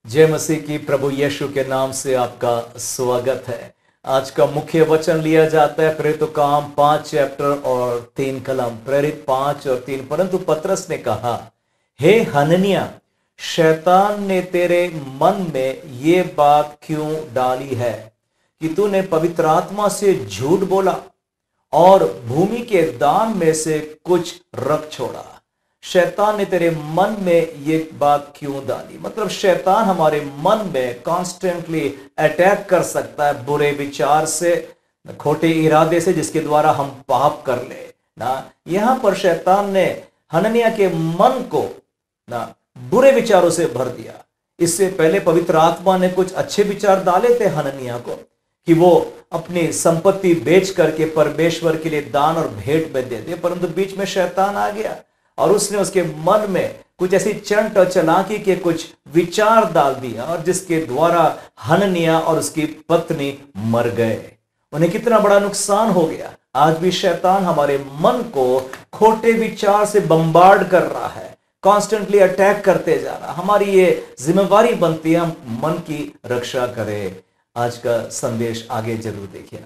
जय मसीह की। प्रभु यीशु के नाम से आपका स्वागत है। आज का मुख्य वचन लिया जाता है प्रेरित काम 5 चैप्टर और 3 कलम। प्रेरित 5 और 3। परंतु पतरस ने कहा, हे हननिया, शैतान ने तेरे मन में ये बात क्यों डाली है कि तूने पवित्र आत्मा से झूठ बोला और भूमि के दान में से कुछ रख छोड़ा। शैतान ने तेरे मन में ये बात क्यों डाली? मतलब शैतान हमारे मन में कॉन्स्टेंटली अटैक कर सकता है बुरे विचार से, खोटे इरादे से, जिसके द्वारा हम पाप कर ले ना। यहां पर शैतान ने हननिया के मन को ना बुरे विचारों से भर दिया। इससे पहले पवित्र आत्मा ने कुछ अच्छे विचार डाले थे हननिया को कि वो अपनी संपत्ति बेच करके परमेश्वर के लिए दान और भेंट में दे दे। परंतु बीच में शैतान आ गया और उसने उसके मन में कुछ ऐसी चंट और चालाकी के कुछ विचार डाल दिया, और जिसके द्वारा हननिया और उसकी पत्नी मर गए। उन्हें कितना बड़ा नुकसान हो गया। आज भी शैतान हमारे मन को खोटे विचार से बम्बार्ड कर रहा है, कॉन्स्टेंटली अटैक करते जा रहा। हमारी ये जिम्मेवारी बनती है, हम मन की रक्षा करें। आज का संदेश आगे जरूर देखिए।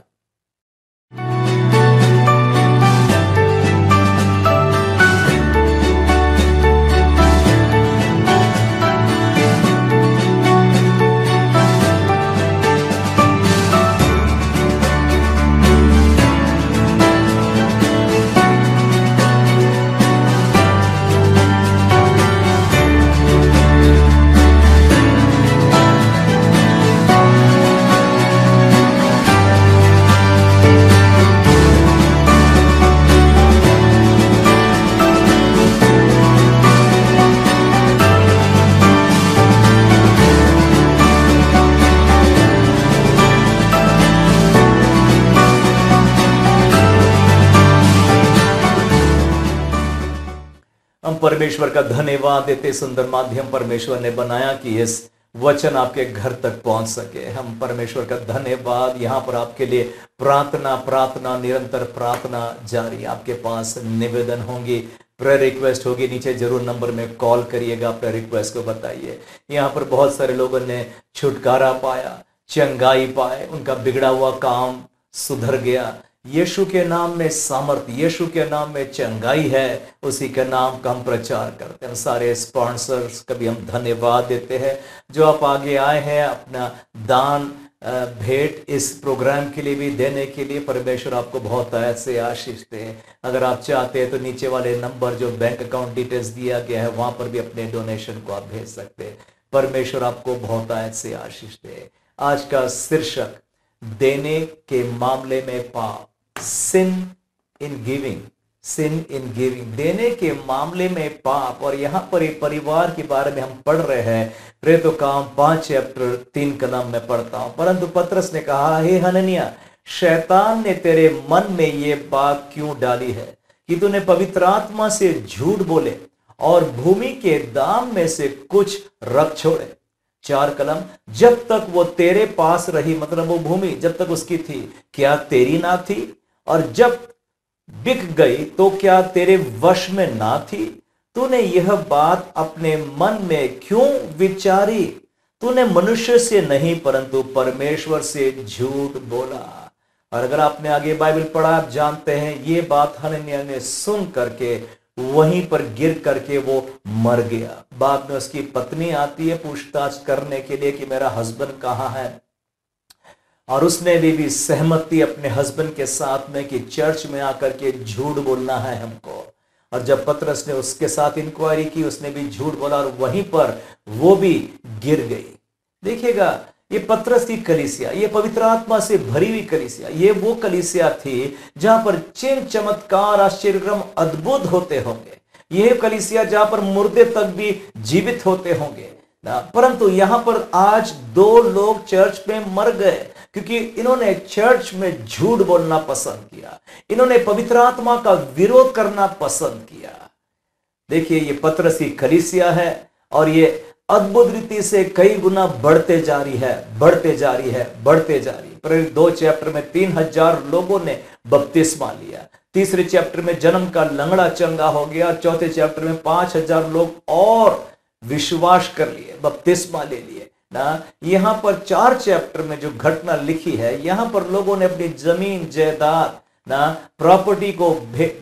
हम परमेश्वर का धन्यवाद देते, सुंदर माध्यम परमेश्वर ने बनाया कि इस वचन आपके घर तक पहुंच सके। हम परमेश्वर का धन्यवाद। यहाँ पर आपके लिए प्रार्थना निरंतर प्रार्थना जारी। आपके पास निवेदन होंगी, प्रेयर रिक्वेस्ट होगी, नीचे जरूर नंबर में कॉल करिएगा, प्रेयर रिक्वेस्ट को बताइए। यहाँ पर बहुत सारे लोगों ने छुटकारा पाया, चंगाई पाए, उनका बिगड़ा हुआ काम सुधर गया। यीशु के नाम में सामर्थ्य, यीशु के नाम में चंगाई है, उसी के नाम का हम प्रचार करते हैं। सारे स्पॉन्सर्स का भी हम धन्यवाद देते हैं जो आप आगे आए हैं अपना दान भेंट इस प्रोग्राम के लिए भी देने के लिए। परमेश्वर आपको बहुत ऐसे आशीष दे। अगर आप चाहते हैं तो नीचे वाले नंबर जो बैंक अकाउंट डिटेल्स दिया गया है वहां पर भी अपने डोनेशन को आप भेज सकते हैं। परमेश्वर आपको बहुत ऐसे आशीष दे। आज का शीर्षक, देने के मामले में पाप, सिन in giving. Sin in giving, देने के मामले में पाप। और यहां पर एक परिवार के बारे में हम पढ़ रहे हैं। प्रेरित काम 5 चैप्टर 3 कलम में पढ़ता हूं। परंतु पतरस ने कहा, हे हननिया, शैतान ने तेरे मन में ये बात क्यों डाली है कि तूने पवित्र आत्मा से झूठ बोले और भूमि के दाम में से कुछ रख छोड़े। 4 कलम, जब तक वो तेरे पास रही, मतलब वो भूमि जब तक उसकी थी, क्या तेरी ना थी? और जब बिक गई तो क्या तेरे वश में ना थी? तूने यह बात अपने मन में क्यों विचारी? तूने मनुष्य से नहीं परंतु परमेश्वर से झूठ बोला। और अगर आपने आगे बाइबल पढ़ा, आप जानते हैं ये बात हनन्याह ने सुन करके वहीं पर गिर करके वो मर गया। बाद में उसकी पत्नी आती है पूछताछ करने के लिए कि मेरा हस्बैंड कहाँ है, और उसने भी सहमति अपने हस्बैंड के साथ में कि चर्च में आकर के झूठ बोलना है हमको। और जब पतरस ने उसके साथ इंक्वायरी की, उसने भी झूठ बोला और वहीं पर वो भी गिर गई। देखिएगा, ये पतरस की कलीसिया, ये पवित्र आत्मा से भरी हुई कलीसिया, ये वो कलीसिया थी जहां पर चिन्ह चमत्कार आश्चर्यक्रम अद्भुत होते होंगे। यह कलीसिया जहां पर मुर्दे तक भी जीवित होते होंगे ना। परंतु यहां पर आज 2 लोग चर्च में मर गए क्योंकि इन्होंने चर्च में झूठ बोलना पसंद किया। इन्होंने पवित्र आत्मा का विरोध करना पसंद किया। देखिए, ये पतरस की कलीसिया है और ये अद्भुत रीति से कई गुना बढ़ते जा रही है, बढ़ते जा रही है, बढ़ते जा रही है। प्रेरित 2 चैप्टर में 3000 लोगों ने बपतिस्मा लिया। तीसरे चैप्टर में जन्म का लंगड़ा चंगा हो गया। चौथे चैप्टर में 5000 लोग और विश्वास कर लिए, बपतिस्मा ले लिए। ना, यहां पर 4 चैप्टर में जो घटना लिखी है, यहां पर लोगों ने अपनी जमीन जायदाद ना, प्रॉपर्टी को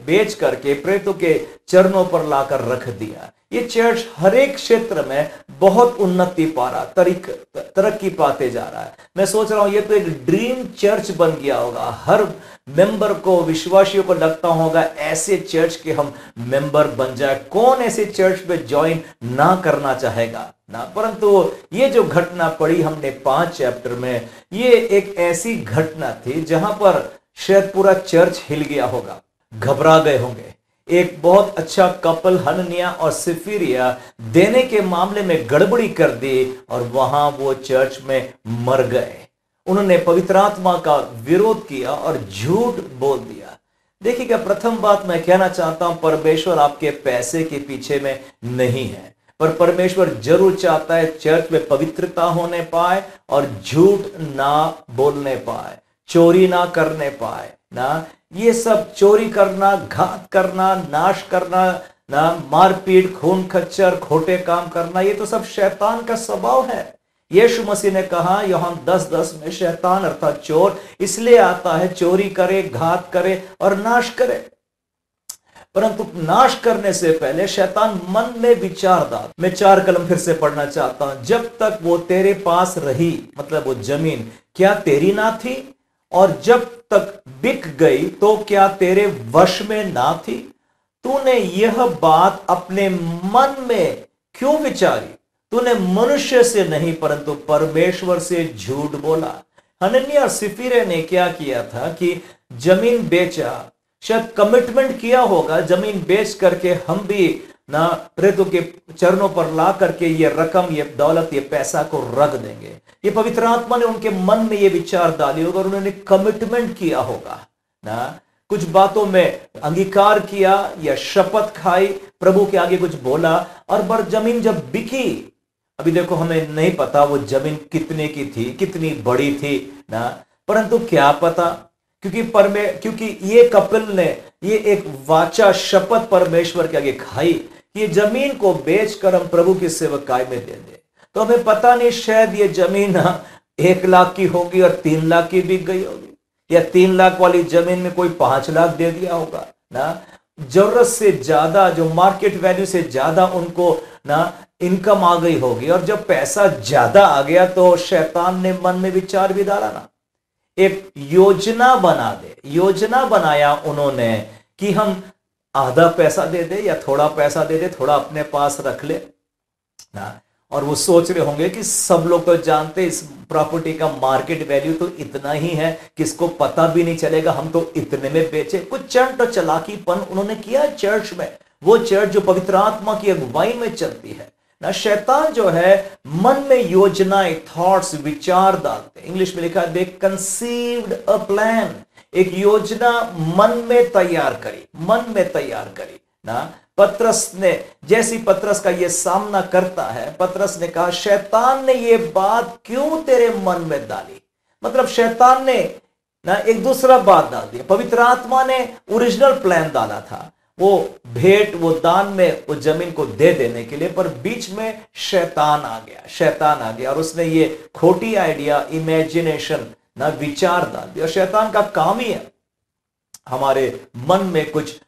बेच करके प्रेतों के चरणों पर लाकर रख दिया। ये चर्च हर एक क्षेत्र में बहुत उन्नति पा रहा, तरक्की पाते जा रहा है। मैं सोच रहा हूं ये तो एक ड्रीम चर्च बन गया होगा। हर मेंबर को, विश्वासियों को लगता होगा ऐसे चर्च के हम मेंबर बन जाए। कौन ऐसे चर्च में ज्वाइन ना करना चाहेगा ना। परंतु ये जो घटना पढ़ी हमने 5 चैप्टर में, ये एक ऐसी घटना थी जहां पर शायद पूरा चर्च हिल गया होगा, घबरा गए होंगे। एक बहुत अच्छा कपल हननिया और सफीरिया देने के मामले में गड़बड़ी कर दी और वहां वो चर्च में मर गए। उन्होंने पवित्र आत्मा का विरोध किया और झूठ बोल दिया। देखिएगा, प्रथम बात मैं कहना चाहता हूं, परमेश्वर आपके पैसे के पीछे में नहीं है, पर परमेश्वर जरूर चाहता है चर्च में पवित्रता होने पाए और झूठ ना बोलने पाए, चोरी ना करने पाए ना। ये सब चोरी करना, घात करना, नाश करना ना, मारपीट, खून खच्चर, खोटे काम करना, ये तो सब शैतान का स्वभाव है। यीशु मसीह ने कहा यूहन्ना 10:10 में, शैतान अर्थात चोर इसलिए आता है चोरी करे, घात करे और नाश करे। परंतु नाश करने से पहले शैतान मन में विचार डाल। मैं 4 कलम फिर से पढ़ना चाहता हूं। जब तक वो तेरे पास रही, मतलब वो जमीन क्या तेरी ना थी? और जब तक बिक गई तो क्या तेरे वश में ना थी? तूने यह बात अपने मन में क्यों विचारी? तूने मनुष्य से नहीं परंतु परमेश्वर से झूठ बोला। हनन्याह और सफीरा ने क्या किया था कि जमीन बेचा, शायद कमिटमेंट किया होगा, जमीन बेच करके हम भी ना प्रेतों के चरणों पर ला करके ये रकम, ये दौलत, ये पैसा को रख देंगे। ये पवित्र आत्मा ने उनके मन में ये विचार डाली होगा और उन्होंने कमिटमेंट किया होगा ना, कुछ बातों में अंगीकार किया या शपथ खाई, प्रभु के आगे कुछ बोला। और पर जमीन जब बिकी, अभी देखो हमें नहीं पता वो जमीन कितने की थी, कितनी बड़ी थी ना, परंतु क्या पता, क्योंकि ये कपिल ने ये एक वाचा शपथ परमेश्वर के आगे खाई कि ये जमीन को बेचकर हम प्रभु की सेवकाई में दे दे। तो हमें पता नहीं, शायद ये जमीन 1 लाख की होगी और 3 लाख की बिक गई होगी, या 3 लाख वाली जमीन में कोई 5 लाख दे दिया होगा ना। जरूरत से ज्यादा, जो मार्केट वैल्यू से ज्यादा उनको ना इनकम आ गई होगी। और जब पैसा ज्यादा आ गया तो शैतान ने मन में विचार भी डाला ना, एक योजना बना दे। योजना बनाया उन्होंने कि हम आधा पैसा दे दे या थोड़ा पैसा दे दे, थोड़ा अपने पास रख ले ना। और वो सोच रहे होंगे कि सब लोग तो जानते इस प्रॉपर्टी का मार्केट वैल्यू तो इतना ही है, किसको पता भी नहीं चलेगा, हम तो इतने में बेचे। कुछ चंट और चलाकीपन उन्होंने किया चर्च में, वो चर्च जो पवित्र आत्मा की अगुवाई में चलती है ना। शैतान जो है मन में योजनाएं, थॉट्स, विचार डालते। इंग्लिश में लिखा है दे कंसीव्ड अ प्लान, एक योजना मन में तैयार करी ना। पतरस ने, जैसी पतरस का ये सामना करता है, पतरस ने कहा शैतान ने ये बात क्यों तेरे मन में डाली? मतलब शैतान ने ना एक दूसरा बात डाल दिया। पवित्र आत्मा ने ओरिजिनल प्लान डाला था, वो भेंट, वो दान में वो जमीन को दे देने के लिए, पर बीच में शैतान आ गया और उसने ये खोटी आइडिया, इमेजिनेशन ना, विचार डाल दिया। शैतान का काम ही है हमारे मन में कुछ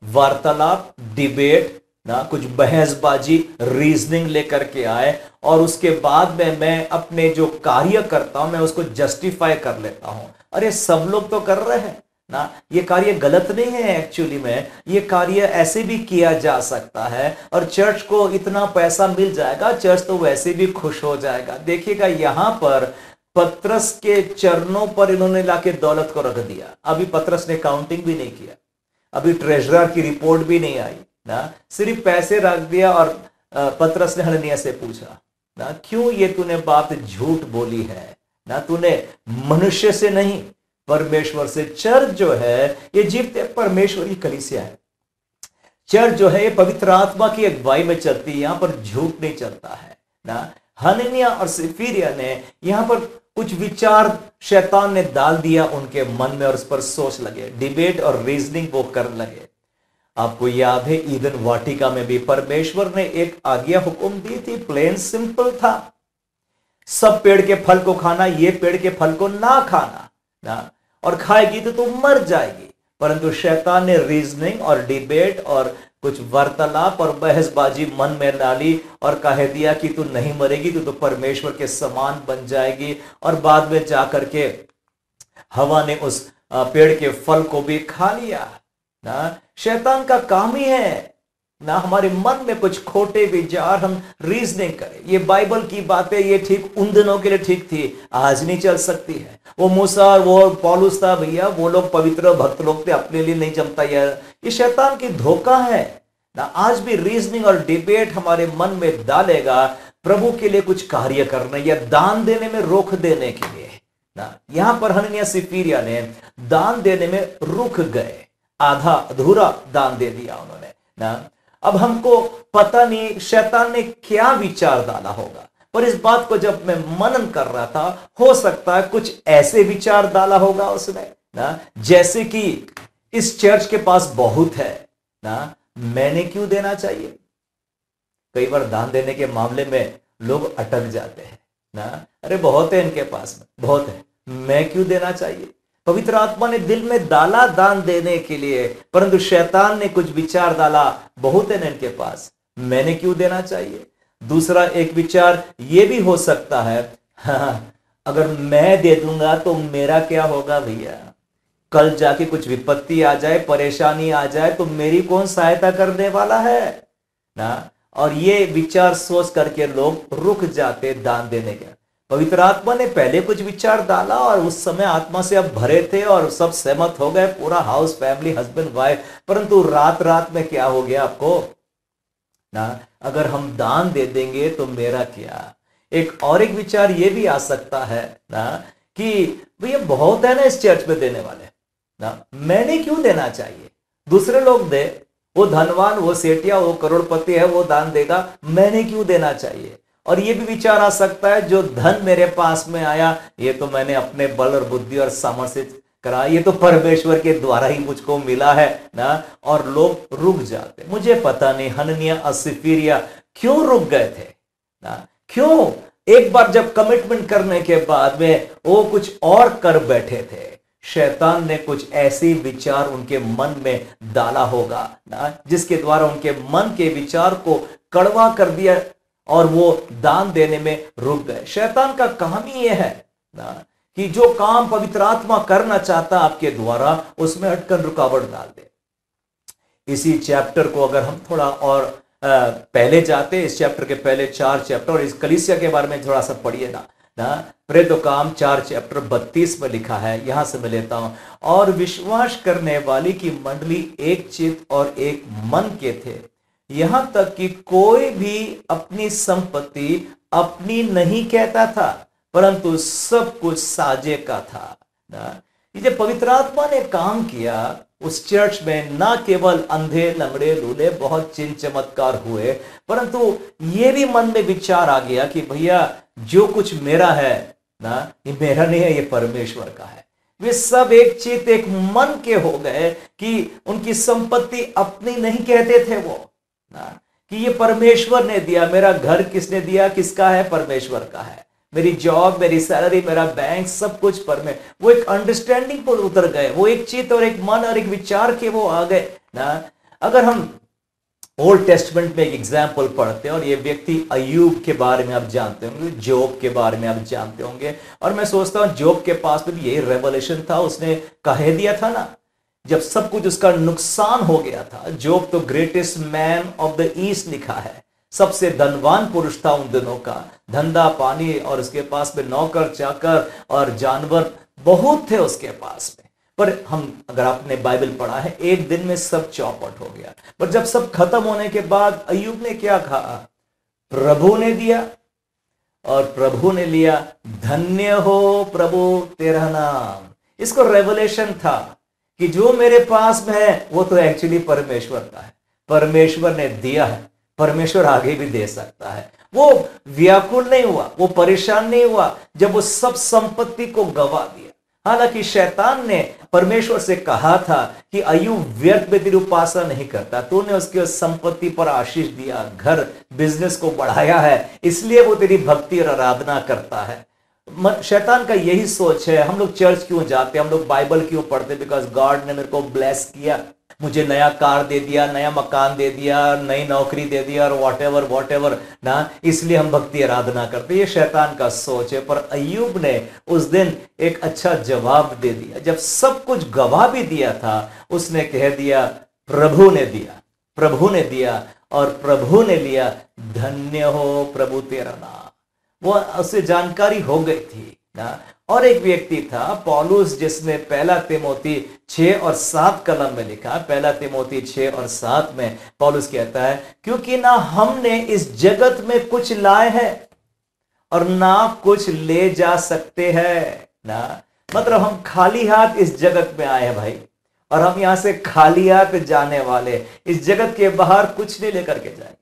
वार्तालाप, डिबेट ना, कुछ बहसबाजी, रीजनिंग लेकर के आए और उसके बाद में मैं अपने जो कार्य करता हूं मैं उसको जस्टिफाई कर लेता हूं। अरे सब लोग तो कर रहे हैं ना, ये कार्य गलत नहीं है। एक्चुअली में ये कार्य ऐसे भी किया जा सकता है और चर्च को इतना पैसा मिल जाएगा, चर्च तो वैसे भी खुश हो जाएगा। देखिएगा यहां पर पतरस के चरणों पर इन्होंने लाके दौलत को रख दिया। अभी पतरस ने काउंटिंग भी नहीं किया, अभी ट्रेजरर की रिपोर्ट भी नहीं आई ना, सिर्फ पैसे रख दिया। और पतरस ने हनन्याह से पूछा ना, क्यों ये तूने बात झूठ बोली है ना, तूने मनुष्य से नहीं परमेश्वर से। चर्च जो है ये जीवते परमेश्वर की कलीसिया है। चर्च जो है ये पवित्र आत्मा की अगुवाई में चलती है, यहां पर झूठ नहीं चलता है ना। हनन्याह और सफीरा ने यहां पर कुछ विचार शैतान ने डाल दिया उनके मन में और उस पर सोच लगे, डिबेट और रीजनिंग वो कर लगे। आपको याद है ईदन वाटिका में भी परमेश्वर ने एक आज्ञा हुक्म दी थी, प्लेन सिंपल था सब पेड़ के फल को खाना, ये पेड़ के फल को ना खाना ना, और खाएगी तो तुम मर जाएगी। परंतु शैतान ने रीजनिंग और डिबेट और कुछ वार्तालाप और बहसबाजी मन में डाली और कह दिया कि तू नहीं मरेगी, तू तो परमेश्वर के समान बन जाएगी। और बाद में जाकर के हवा ने उस पेड़ के फल को भी खा लिया ना। शैतान का काम ही है ना, हमारे मन में कुछ खोटे विचार हम रीजनिंग करें। ये बाइबल की बातें ये ठीक उन दिनों के लिए ठीक थी, आज नहीं चल सकती है। वो मूसा और वो पौलुस था भैया, वो लोग पवित्र भक्त लोग थे, अपने लिए नहीं जमता यार। ये शैतान की धोखा है ना। आज भी रीजनिंग और डिबेट हमारे मन में डालेगा प्रभु के लिए कुछ कार्य करने या दान देने में रोक देने के लिए ना। यहां पर हनन्याह सिफिरिया ने दान देने में रुक गए, आधा अधूरा दान दे दिया उन्होंने ना। अब हमको पता नहीं शैतान ने क्या विचार डाला होगा, पर इस बात को जब मैं मनन कर रहा था, हो सकता है कुछ ऐसे विचार डाला होगा उसने ना, जैसे कि इस चर्च के पास बहुत है ना, मैंने क्यों देना चाहिए। कई बार दान देने के मामले में लोग अटक जाते हैं ना, अरे बहुत है इनके पास में, बहुत है, मैं क्यों देना चाहिए। पवित्र आत्मा ने दिल में डाला दान देने के लिए, परंतु शैतान ने कुछ विचार डाला, बहुत है ना इनके पास, मैंने क्यों देना चाहिए। दूसरा एक विचार ये भी हो सकता है, हाँ, अगर मैं दे दूंगा तो मेरा क्या होगा भैया, कल जाके कुछ विपत्ति आ जाए, परेशानी आ जाए तो मेरी कौन सहायता करने वाला है ना। और ये विचार सोच करके लोग रुक जाते दान देने के। पवित्र आत्मा ने पहले कुछ विचार डाला और उस समय आत्मा से अब भरे थे और सब सहमत हो गए, पूरा हाउस फैमिली हस्बैंड वाइफ। परंतु रात रात में क्या हो गया आपको ना, अगर हम दान दे देंगे तो मेरा क्या। एक और एक विचार ये भी आ सकता है ना कि भैया बहुत है ना इस चर्च में देने वाले ना, मैंने क्यों देना चाहिए, दूसरे लोग दे, वो धनवान, वो सेठिया, वो करोड़पति है, वो दान देगा, मैंने क्यों देना चाहिए। और ये भी विचार आ सकता है जो धन मेरे पास में आया ये तो मैंने अपने बल और बुद्धि और सामर्थ्य से करा, ये तो परमेश्वर के द्वारा ही मुझको मिला है ना, और लोग रुक जाते। मुझे पता नहीं हनन्याह और सफीरिया क्यों रुक गए थे ना, क्यों एक बार जब कमिटमेंट करने के बाद में वो कुछ और कर बैठे थे। शैतान ने कुछ ऐसे विचार उनके मन में डाला होगा ना, जिसके द्वारा उनके मन के विचार को कड़वा कर दिया और वो दान देने में रुक गए। शैतान का काम ही यह है ना कि जो काम पवित्र आत्मा करना चाहता आपके द्वारा उसमें अटकन रुकावट डाल दे। इसी चैप्टर को अगर हम थोड़ा और पहले जाते, इस चैप्टर के पहले 4 चैप्टर और इस कलीसिया के बारे में थोड़ा सा पढ़िए ना प्रेरितों का काम 4 चैप्टर 32 में लिखा है, यहां से मैं लेता हूं। और विश्वास करने वाली की मंडली एक चित्त और एक मन के थे, यहां तक कि कोई भी अपनी संपत्ति अपनी नहीं कहता था, परंतु सब कुछ साझे का था ना। ये पवित्र आत्मा ने काम किया उस चर्च में, ना केवल अंधे लंगड़े लूले बहुत चिन्ह चमत्कार हुए, परंतु ये भी मन में विचार आ गया कि भैया जो कुछ मेरा है ना, ये मेरा नहीं है, ये परमेश्वर का है। वे सब एक चित्त एक मन के हो गए कि उनकी संपत्ति अपनी नहीं कहते थे वो ना, कि ये परमेश्वर ने दिया। मेरा घर किसने दिया, किसका है, परमेश्वर का है। मेरी जॉब, मेरी सैलरी, मेरा बैंक, सब कुछ वो एक अंडरस्टैंडिंग पर उतर गए, वो एक चित्त और एक मन और एक विचार के वो आ गए ना। अगर हम ओल्ड टेस्टमेंट में एक एग्जाम्पल पढ़ते हैं, और ये व्यक्ति अय्यूब के बारे में आप जानते होंगे, जोब के बारे में आप जानते होंगे, और मैं सोचता हूं जोब के पास में भी यही रेवलेशन था। उसने कह दिया था ना, जब सब कुछ उसका नुकसान हो गया था, जोब तो greatest man of the east लिखा है, सबसे धनवान पुरुष था उन दिनों का, धंधा पानी और उसके पास में नौकर चाकर और जानवर बहुत थे उसके पास में। पर हम अगर आपने बाइबल पढ़ा है, एक दिन में सब चौपट हो गया। पर जब सब खत्म होने के बाद अय्यूब ने क्या कहा, प्रभु ने दिया और प्रभु ने लिया, धन्य हो प्रभु तेरा नाम। इसको रेवलेशन था कि जो मेरे पास में है वो तो एक्चुअली परमेश्वर का है, परमेश्वर ने दिया है, परमेश्वर आगे भी दे सकता है। वो व्याकुल नहीं हुआ, वो परेशान नहीं हुआ जब वो सब संपत्ति को गवा दिया। हालांकि शैतान ने परमेश्वर से कहा था कि अय्यूब व्यर्थ में तेरी उपासना नहीं करता, तूने उसकी संपत्ति पर आशीष दिया, घर बिजनेस को बढ़ाया है, इसलिए वो तेरी भक्ति और आराधना करता है। शैतान का यही सोच है। हम लोग चर्च क्यों जाते हैं, हम लोग बाइबल क्यों पढ़ते, बिकॉज गॉड ने मेरे को ब्लेस किया, मुझे नया कार दे दिया, नया मकान दे दिया, नई नौकरी दे दिया और वॉट एवर ना, इसलिए हम भक्ति आराधना करते। ये शैतान का सोच है। पर अय्यूब ने उस दिन एक अच्छा जवाब दे दिया। जब सब कुछ गवा भी दिया था, उसने कह दिया प्रभु ने दिया, प्रभु ने दिया और प्रभु ने लिया, धन्य हो प्रभु तेरा नाम। वो उसे जानकारी हो गई थी ना। और एक व्यक्ति था पौलुस, जिसने पहला तिमोथी 6 और 7 कलम में लिखा। पहला तिमोथी 6 और 7 में पौलुस कहता है, क्योंकि ना हमने इस जगत में कुछ लाए हैं और ना कुछ ले जा सकते हैं ना। मतलब हम खाली हाथ इस जगत में आए हैं भाई, और हम यहां से खाली हाथ जाने वाले। इस जगत के बाहर कुछ नहीं लेकर के जाएंगे।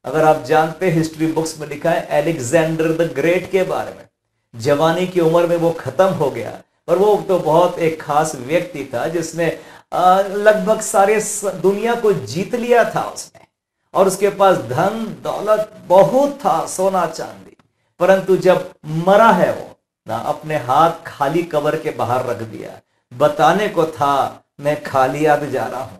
अगर आप जानते हैं, हिस्ट्री बुक्स में लिखा है अलेक्जेंडर द ग्रेट के बारे में। जवानी की उम्र में वो खत्म हो गया, और वो तो बहुत एक खास व्यक्ति था जिसने लगभग सारे दुनिया को जीत लिया था उसने, और उसके पास धन दौलत बहुत था, सोना चांदी। परंतु जब मरा है वो ना, अपने हाथ खाली कब्र के बाहर रख दिया। बताने को था मैं खाली हाथ जा रहा हूं।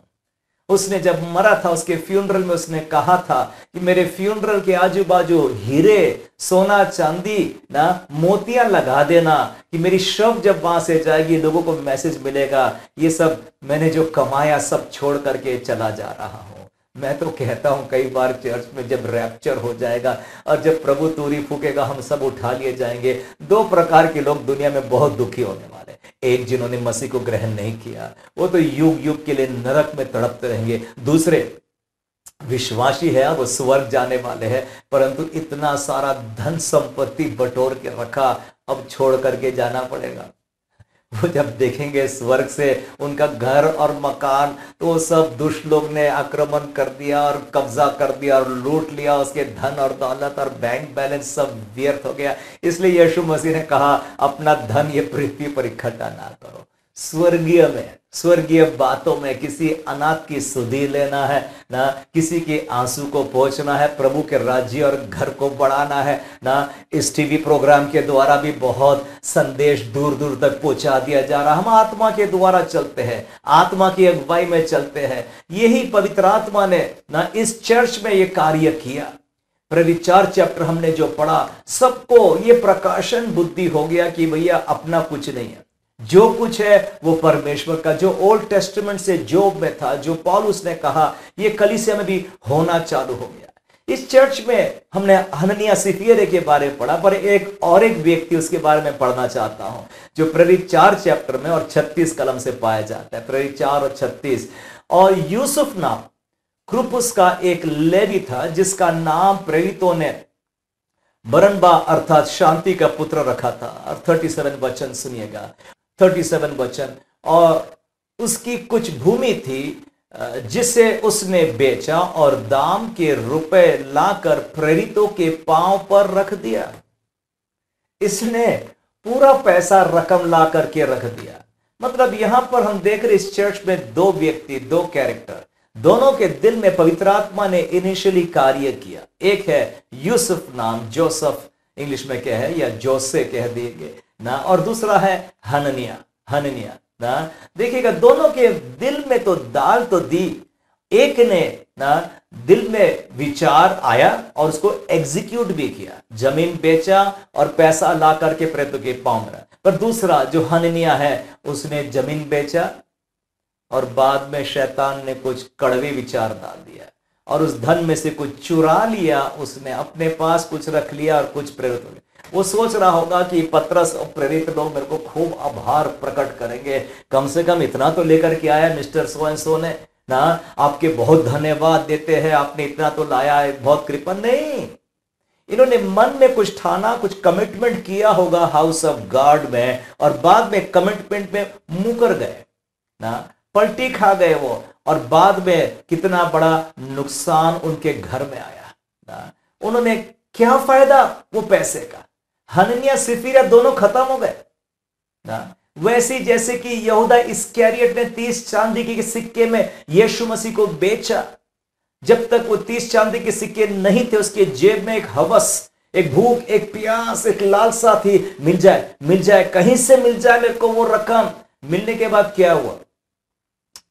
उसने जब मरा था, उसके फ्यूनरल में उसने कहा था कि मेरे फ्यूनरल के आजू बाजू हीरे, सोना चांदी ना, मोतियां लगा देना, कि मेरी शव जब वहां से जाएगी लोगों को मैसेज मिलेगा, ये सब मैंने जो कमाया सब छोड़ करके चला जा रहा हूं। मैं तो कहता हूं कई बार चर्च में जब रैप्चर हो जाएगा और जब प्रभु तूरी फूकेगा, हम सब उठा लिए जाएंगे। 2 प्रकार के लोग दुनिया में बहुत दुखी होने वाले। एक, जिन्होंने मसीह को ग्रहण नहीं किया, वो तो युग युग के लिए नरक में तड़पते रहेंगे। दूसरे विश्वासी है, वो स्वर्ग जाने वाले हैं, परंतु इतना सारा धन संपत्ति बटोर के रखा, अब छोड़ करके जाना पड़ेगा। वो जब देखेंगे स्वर्ग से उनका घर और मकान, तो सब दुष्ट लोग ने आक्रमण कर दिया और कब्जा कर दिया और लूट लिया, उसके धन और दौलत और बैंक बैलेंस सब व्यर्थ हो गया। इसलिए यीशु मसीह ने कहा, अपना धन ये पृथ्वी पर इकट्ठा ना करो, स्वर्गीय में, स्वर्गीय बातों में किसी अनाथ की सुधि लेना है ना, किसी के आंसू को पोंछना है, प्रभु के राज्य और घर को बढ़ाना है ना। इस टीवी प्रोग्राम के द्वारा भी बहुत संदेश दूर दूर तक पहुंचा दिया जा रहा। हम आत्मा के द्वारा चलते हैं, आत्मा की अगुवाई में चलते हैं। यही पवित्र आत्मा ने ना इस चर्च में ये कार्य किया। प्रेरित 4 चैप्टर हमने जो पढ़ा, सबको ये प्रकाशन बुद्धि हो गया कि भैया अपना कुछ नहीं है, जो कुछ है वो परमेश्वर का। जो ओल्ड टेस्टामेंट से जोब में था, जो पौलुस ने कहा, ये कलीसिया में भी होना चालू हो गया। इस चर्च में हमने हननिया सिफियरे के बारे में पढ़ा, पर एक और एक व्यक्ति उसके बारे में पढ़ना चाहता हूं, जो प्रेरित 4 चैप्टर में और 36 कलम से पाया जाता है। प्रेरित 4 और 36। और यूसुफ नाम क्रुपुस का एक लेवी था, जिसका नाम प्रेरितों ने बरनबा अर्थात शांति का पुत्र रखा था। और 37 वचन सुनिएगा, 37 वचन। और उसकी कुछ भूमि थी जिसे उसने बेचा और दाम के रुपए लाकर प्रेरितों के पांव पर रख दिया। इसने पूरा पैसा रकम ला करके रख दिया। मतलब यहां पर हम देख रहे इस चर्च में 2 व्यक्ति, 2 कैरेक्टर, दोनों के दिल में पवित्र आत्मा ने इनिशियली कार्य किया। एक है यूसुफ नाम, जोसेफ इंग्लिश में क्या है, या जोसे कह देंगे ना, और दूसरा है हननिया, हननिया ना। देखिएगा दोनों के दिल में तो दाल तो दी। एक ने ना दिल में विचार आया और उसको एग्जीक्यूट भी किया, जमीन बेचा और पैसा ला करके प्रेरितों के पांव में रखा। पर दूसरा जो हननिया है, उसने जमीन बेचा और बाद में शैतान ने कुछ कड़वे विचार डाल दिया और उस धन में से कुछ चुरा लिया। उसने अपने पास कुछ रख लिया और कुछ प्रेरित हो गए। वो सोच रहा होगा कि पतरस और प्रेरित लोग मेरे को खूब आभार प्रकट करेंगे, कम से कम इतना तो लेकर के आया मिस्टर सो एंड सो ने ना, आपके बहुत धन्यवाद देते हैं, आपने इतना तो लाया है, बहुत कृपा। नहीं, इन्होंने मन में कुछ ठाना, कुछ कमिटमेंट किया होगा हाउस ऑफ गॉड में, और बाद में कमिटमेंट में मुकर गए ना, पलटी खा गए वो, और बाद में कितना बड़ा नुकसान उनके घर में आया ना। उन्होंने क्या फायदा वो पैसे का। हननिया सिफिरा दोनों खत्म हो गए ना। वैसे जैसे कि यहूदा इस्करियोत ने 30 चांदी के सिक्के में यीशु मसीह को बेचा। जब तक वो 30 चांदी के सिक्के नहीं थे, उसके जेब में एक हवस, एक भूख, एक प्यास, एक लालसा थी, मिल जाए, कहीं से मिल जाए मेरे को वो रकम। मिलने के बाद क्या हुआ?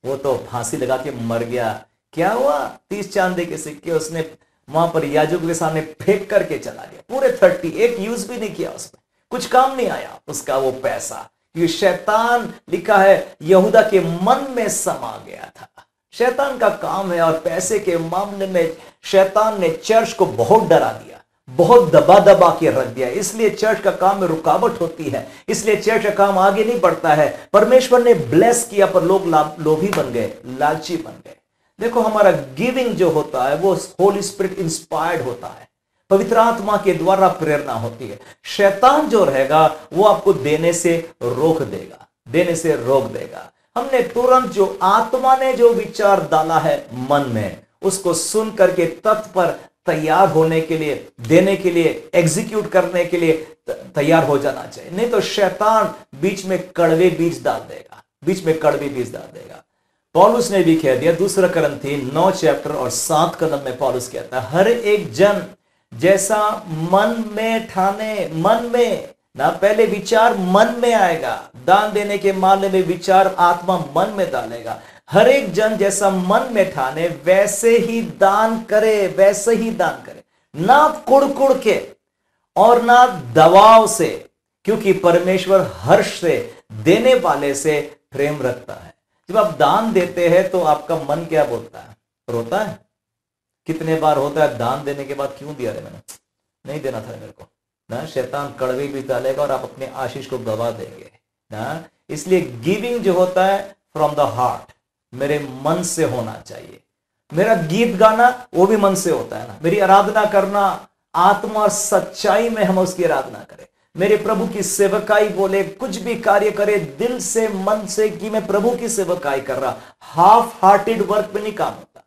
वो तो फांसी लगा के मर गया। क्या हुआ? 30 चांदी के सिक्के उसने वहां पर याजकों के सामने फेंक करके चला गया। पूरे 30, एक यूज भी नहीं किया, उसमें कुछ काम नहीं आया उसका वो पैसा। ये शैतान, लिखा है, यहूदा के मन में समा गया था। शैतान का काम है, और पैसे के मामले में शैतान ने चर्च को बहुत डरा दिया, बहुत दबा के रख दिया। इसलिए चर्च का काम में रुकावट होती है, इसलिए चर्च का काम आगे नहीं बढ़ता है। परमेश्वर ने ब्लेस किया, पर लोग लोभी बन गए, लालची बन गए। देखो, हमारा गिविंग जो होता है वो होली स्पिरिट इंस्पायर्ड होता है, पवित्र आत्मा के द्वारा प्रेरणा होती है। शैतान जो रहेगा वो आपको देने से रोक देगा, हमने तुरंत जो आत्मा ने जो विचार डाला है मन में, उसको सुन करके तत्पर तैयार होने के लिए, देने के लिए, एग्जीक्यूट करने के लिए तैयार हो जाना चाहिए। नहीं तो शैतान बीच में कड़वे बीज डाल देगा। पौलुस ने भी कह दिया, 2 कुरिन्थी 9 चैप्टर और 7 कदम में पौलुस कहता है, हर एक जन जैसा मन में ठाने, मन में ना, पहले विचार मन में आएगा, दान देने के मामले में विचार आत्मा मन में डालेगा। हर एक जन जैसा मन में ठाने वैसे ही दान करे, ना कुड़ के और ना दबाव से, क्योंकि परमेश्वर हर्ष से देने वाले से प्रेम रखता है। जब आप दान देते हैं तो आपका मन क्या बोलता है? रोता है। कितने बार होता है दान देने के बाद, क्यों दिया रे, मैंने नहीं देना था मेरे को ना। शैतान कड़वे भी डालेगा और आप अपने आशीष को गवा देंगे ना। इसलिए गिविंग जो होता है फ्रॉम द हार्ट, मेरे मन से होना चाहिए। मेरा गीत गाना वो भी मन से होता है ना। मेरी आराधना करना आत्मा और सच्चाई में हम उसकी आराधना करें। मेरे प्रभु की सेवकाई बोले, कुछ भी कार्य करे दिल से, मन से, कि मैं प्रभु की सेवकाई कर रहा। हाफ हार्टेड वर्क में नहीं काम होता।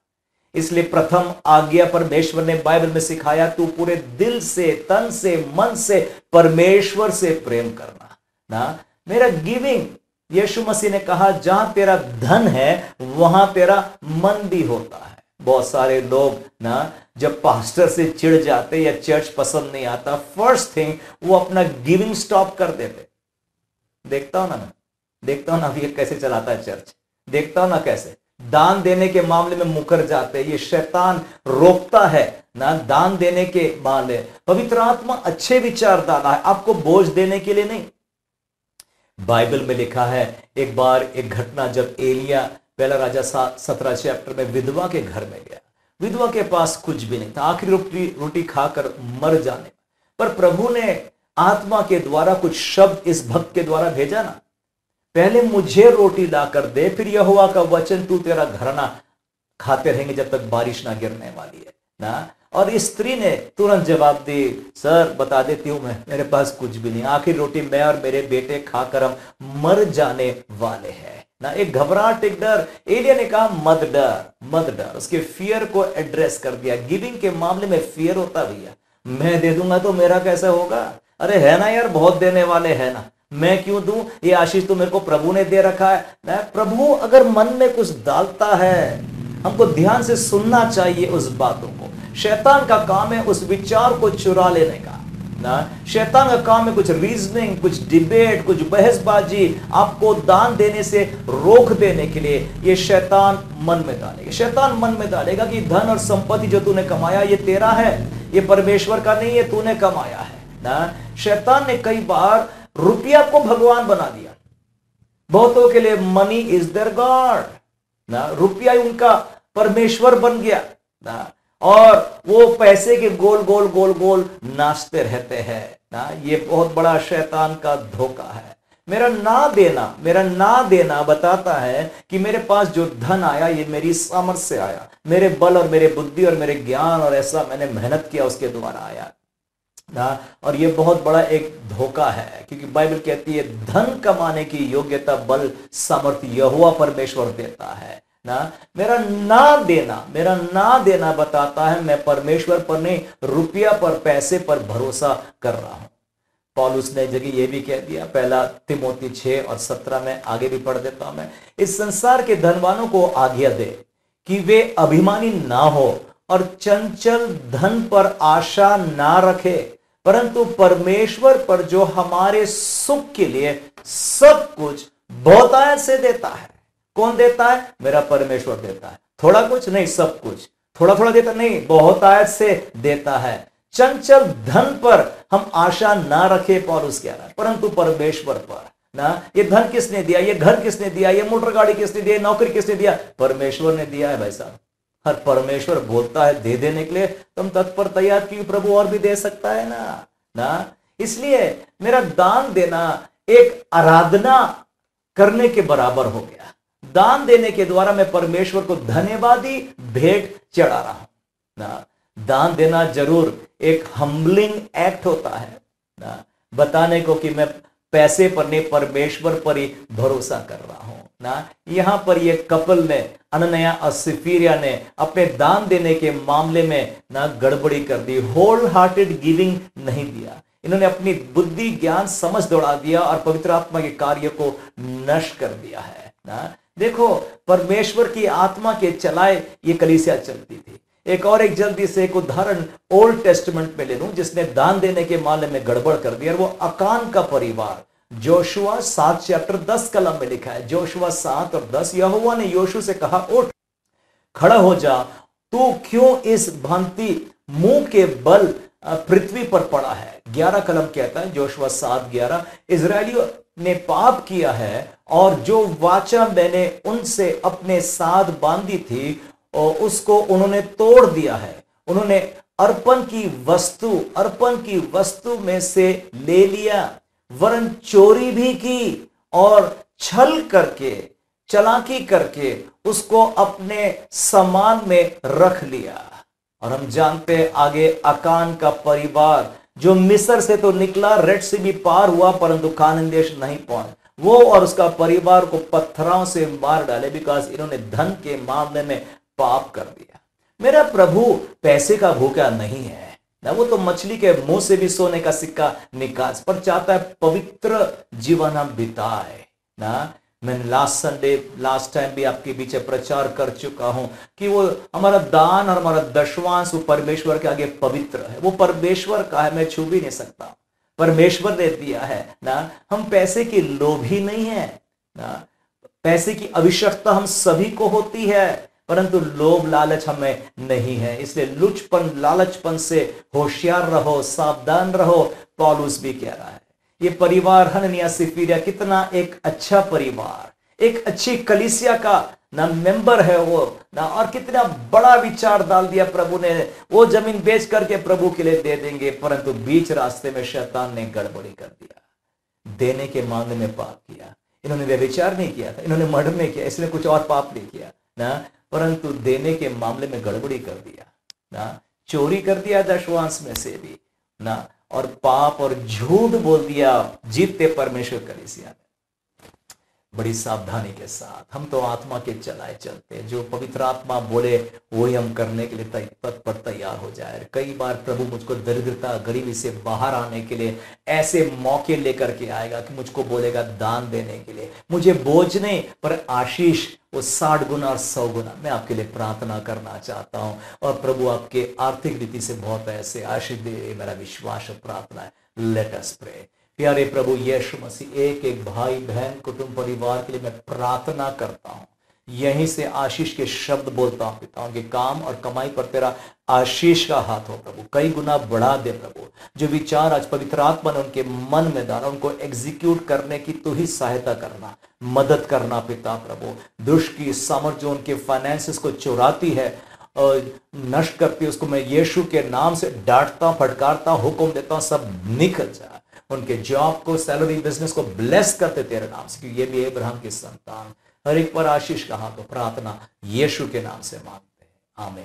इसलिए प्रथम आज्ञा परमेश्वर ने बाइबल में सिखाया, तू पूरे दिल से, तन से, मन से परमेश्वर से प्रेम करना ना। मेरा गिविंग, यीशु मसीह ने कहा, जहां तेरा धन है वहां तेरा मन भी होता है। बहुत सारे लोग ना, जब पास्टर से चिढ़ जाते या चर्च पसंद नहीं आता, फर्स्ट थिंग वो अपना गिविंग स्टॉप कर देते। देखता हूं ना अभी कैसे चलाता है चर्च, देखता हूं ना कैसे दान देने के मामले में मुकर जाते। ये शैतान रोकता है ना दान देने के मामले। पवित्र आत्मा अच्छे विचार डाला है, आपको बोझ देने के लिए नहीं। बाइबल में लिखा है, एक बार एक घटना, जब एलिया पहला राजा 17 चैप्टर में विधवा के घर में गया। विधवा के पास कुछ भी नहीं था, आखिरी रोटी खाकर मर जाने पर प्रभु ने आत्मा के द्वारा कुछ शब्द इस भक्त के द्वारा भेजा ना, पहले मुझे रोटी ला कर दे, फिर यहोवा का वचन तू तेरा घराना खाते रहेंगे जब तक बारिश ना गिरने वाली है ना। और इस स्त्री ने तुरंत जवाब दी, सर बता देती हूं मैं, मेरे पास कुछ भी नहीं, आखिर रोटी मैं और मेरे बेटे खाकर हम मर जाने वाले हैं ना। एक घबराहट, एक डर। एलिया ने कहा मत डर, उसके फियर को एड्रेस कर दिया। गिविंग के मामले में फियर होता भैया, मैं दे दूंगा तो मेरा कैसा होगा? अरे है ना यार, बहुत देने वाले है ना, मैं क्यों दूं? ये आशीष तो मेरे को प्रभु ने दे रखा है ना। प्रभु अगर मन में कुछ डालता है, हमको ध्यान से सुनना चाहिए उस बातों को। शैतान का काम है उस विचार को चुरा लेने का ना। शैतान का काम है कुछ रीजनिंग, कुछ डिबेट, कुछ बहसबाजी, आपको दान देने से रोक देने के लिए ये शैतान मन में डालेगा। शैतान मन में डालेगा कि धन और संपत्ति जो तूने कमाया ये तेरा है, ये परमेश्वर का नहीं है, तूने कमाया है ना। शैतान ने कई बार रुपया को भगवान बना दिया। बहुतों के लिए मनी इज देयर गॉड ना, रुपया उनका परमेश्वर बन गया ना, और वो पैसे के गोल गोल गोल गोल नाचते रहते हैं ना। ये बहुत बड़ा शैतान का धोखा है। मेरा ना देना बताता है कि मेरे पास जो धन आया ये मेरी सामर्थ्य से आया, मेरे बल और मेरे बुद्धि और मेरे ज्ञान और ऐसा मैंने मेहनत किया उसके द्वारा आया ना। और ये बहुत बड़ा एक धोखा है, क्योंकि बाइबल कहती है धन कमाने की योग्यता, बल, सामर्थ्य यहोवा परमेश्वर देता है ना। मेरा ना देना बताता है मैं परमेश्वर पर नहीं, रुपया पर, पैसे पर भरोसा कर रहा हूं। पौलुस ने जगह ये भी कह दिया, पहला तिमोथी 6 और 17 में, आगे भी पढ़ देता हूं मैं, इस संसार के धनवानों को आज्ञा दे कि वे अभिमानी ना हो और चंचल धन पर आशा ना रखे, परंतु परमेश्वर पर जो हमारे सुख के लिए सब कुछ बहुतायत से देता है। कौन देता है? मेरा परमेश्वर देता है। थोड़ा कुछ नहीं, सब कुछ। थोड़ा थोड़ा देता नहीं, बहुतायत से देता है। चंचल धन पर हम आशा ना रखे, पौलुस कह रहा है, परंतु परमेश्वर पर ना। ये धन किसने दिया? ये घर किसने दिया? ये मोटर गाड़ी किसने दिया? नौकरी किसने दिया? परमेश्वर ने दिया है भाई साहब। हर परमेश्वर बोलता है दे देने के लिए, तुम तत्पर तैयार क्यों? प्रभु और भी दे सकता है ना। इसलिए मेरा दान देना एक आराधना करने के बराबर हो गया। दान देने के द्वारा मैं परमेश्वर को धन्यवादी भेंट चढ़ा रहा हूं ना। दान देना जरूर एक हम्बलिंग एक्ट होता है ना, बताने को कि मैं पैसे पर नहीं, परमेश्वर पर ही भरोसा कर रहा हूं ना। यहां पर ये कपल ने, अनन्या और सफीरिया ने अपने दान देने के मामले में ना गड़बड़ी कर दी, होल हार्टेड गिविंग नहीं दिया। इन्होंने अपनी बुद्धि, ज्ञान, समझ दौड़ा दिया और पवित्र आत्मा के कार्य को नष्ट कर दिया है ना। देखो, परमेश्वर की आत्मा के चलाए ये कलीसिया चलती थी। एक जल्दी से एक उदाहरण ओल्ड टेस्टमेंट में ले लूं जिसने दान देने के मामले में गड़बड़ कर दिया, और वो अकान का परिवार। जोशुआ 7 चैप्टर 10 कलम में लिखा है, जोशुआ 7 और 10, यहोवा ने योशु से कहा, उठ खड़ा हो जा, तू क्यों इस भांति मुंह के बल पृथ्वी पर पड़ा है। 11 कलम कहता है, जोशुआ 7:11, इजरायलियों ने पाप किया है और जो वाचा मैंने उनसे अपने साथ बांधी थी और उसको उन्होंने तोड़ दिया है। उन्होंने अर्पण की वस्तु में से ले लिया, वरन चोरी भी की और छल करके, चालाकी करके उसको अपने सामान में रख लिया। और हम जानते हैं आगे अकान का परिवार जो मिस्र से तो निकला, रेड सी भी पार हुआ, परंतु कानान देश नहीं पहुंचा। वो और उसका परिवार को पत्थरों से मार डाले, बिकॉज इन्होंने धन के मामले में पाप कर दिया। मेरा प्रभु पैसे का भूखा नहीं है ना, वो तो मछली के मुंह से भी सोने का सिक्का निकाल, पर चाहता है पवित्र जीवन हम बिताए ना। मैंने लास्ट टाइम भी आपके बीच प्रचार कर चुका हूं कि वो हमारा दान और हमारा दशवांश वो परमेश्वर के आगे पवित्र है। वो परमेश्वर का है, मैं छू भी नहीं सकता, परमेश्वर ने दिया है ना। हम पैसे के लोभी नहीं है ना। पैसे की आवश्यकता हम सभी को होती है, परंतु लोभ लालच हमें नहीं है। इसलिए लुचपन, लालचपन से होशियार रहो, सावधान रहो, पौलुस भी कह रहा है। ये परिवार हननिया सफीरिया कितना एक अच्छा परिवार, एक अच्छी कलीसिया का ना मेंबर है वो ना, और कितना बड़ा विचार डाल दिया प्रभु ने। वो जमीन बेच करके प्रभु के लिए दे देंगे, परंतु बीच रास्ते में शैतान ने गड़बड़ी कर दिया, देने के मामले में पाप किया। इन्होंने व्यभिचार नहीं किया था, इन्होंने मर्डर नहीं किया, इसलिए कुछ और पाप नहीं किया ना, परंतु देने के मामले में गड़बड़ी कर दिया ना, चोरी कर दिया दशवांश में से भी ना, और पाप और झूठ बोल दिया जीतते परमेश्वर कलीसिया में। बड़ी सावधानी के साथ हम तो आत्मा के चलाए चलते हैं, जो पवित्र आत्मा बोले वही हम करने के लिए तत्पर तैयार हो जाए। कई बार प्रभु मुझको दरिद्रता, गरीबी से बाहर आने के लिए ऐसे मौके लेकर के आएगा कि मुझको बोलेगा दान देने के लिए, मुझे बोझ नहीं पर आशीष, वो 60 गुना और 100 गुना। मैं आपके लिए प्रार्थना करना चाहता हूं और प्रभु आपके आर्थिक रीति से बहुत ऐसे आशीष दे, मेरा विश्वास और प्रार्थना है। Let us pray. प्यारे प्रभु यीशु मसीह, एक एक भाई बहन कुटुंब परिवार के लिए मैं प्रार्थना करता हूं, यहीं से आशीष के शब्द बोलता हूं पिता, उनके काम और कमाई पर तेरा आशीष का हाथ हो प्रभु, कई गुना बढ़ा दे प्रभु। जो विचार आज पवित्र आत्मा ने उनके मन में डाला, उनको एग्जीक्यूट करने की तू ही सहायता करना, मदद करना पिता प्रभु। दुष्ट की सामर्थ जो उनके फाइनेंसेस को चुराती है और नष्ट करती है, उसको मैं यीशु के नाम से डांटता हूं, फटकारता हूं, हुक्म देता हूं, सब निकल जाए। उनके जॉब को, सैलरी, बिजनेस को ब्लेस करते तेरे नाम से, क्योंकि ये भी अब्राहम की संतान। हर एक पर आशीष का हाथ हो, प्रार्थना यीशु के नाम से मांगते हैं, आमीन।